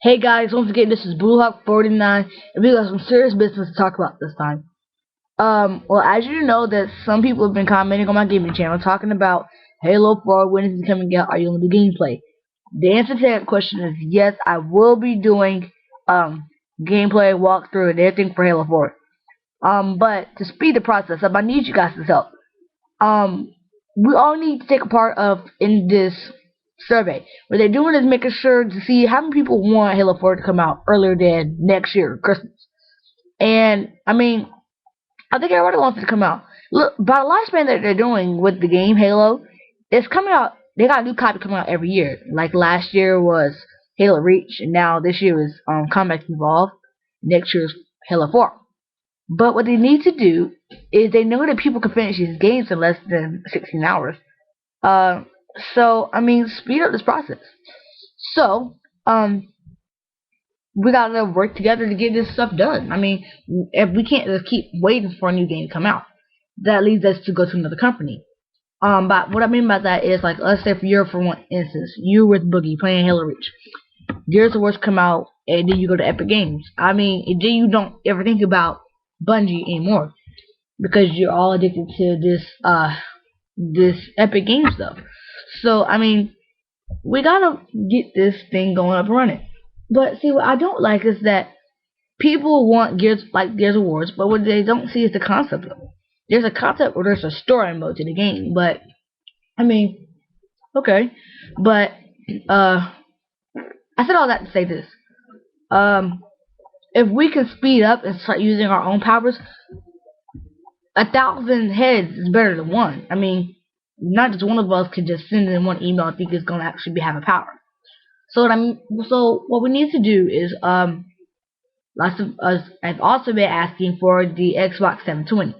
Hey guys, once again, this is BlueHawk49, and we got some serious business to talk about this time. Well, as you know, that some people have been commenting on my gaming channel talking about Halo 4, when is it coming out, are you going to do gameplay? The answer to that question is yes, I will be doing, gameplay, walkthrough, and everything for Halo 4. But to speed the process up, I need you guys' help. Um, we all need to take a part of in this survey. What they're doing is making sure to see how many people want Halo 4 to come out earlier than next year, Christmas. And I mean, I think everybody wants it to come out. Look, by the lifespan that they're doing with the game Halo, it's coming out. They got a new copy coming out every year. Like last year was Halo Reach, and now this year is Combat Evolved. Next year is Halo 4. But what they need to do is they know that people can finish these games in less than 16 hours. Uh, so I mean, speed up this process. So we gotta work together to get this stuff done. I mean, if we can't just keep waiting for a new game to come out, that leads us to go to another company. But what I mean by that is, like, let's say if you're, for one instance, you're with Boogie playing Halo Reach, Gears of War come out, and then you go to Epic Games. I mean, and then you don't ever think about Bungie anymore because you're all addicted to this Epic Games stuff. So I mean, we gotta get this thing going up and running. But see, what I don't like is that people want Gears of War, but what they don't see is the concept of it. There's a concept or there's a story mode to the game, but I mean, okay, but I said all that to say this. If we can speed up and start using our own powers, 1,000 heads is better than one. I mean, not just one of us could just send in one email and think it's gonna actually have a power. So what we need to do is lots of us have also been asking for the Xbox 720.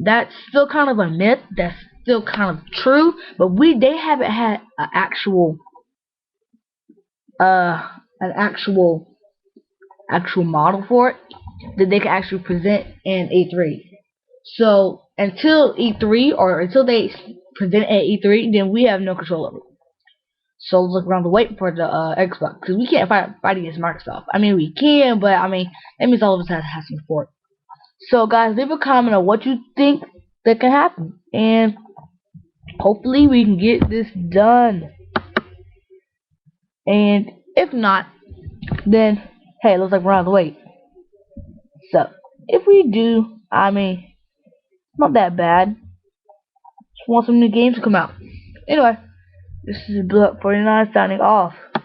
That's still kind of a myth. That's still kind of true, but they haven't had an actual model for it that they can actually present in E3. So until E3 or until they present at E3, then we have no control over it. So look around to wait for the Xbox, because we can't fight against Microsoft. I mean, we can, but I mean, that means all of us have some support. So guys, leave a comment on what you think that can happen, and hopefully we can get this done. And if not, then hey, looks like we're on the wait. So if we do, I mean, not that bad. Just want some new games to come out. Anyway, this is BlueHawk49 signing off.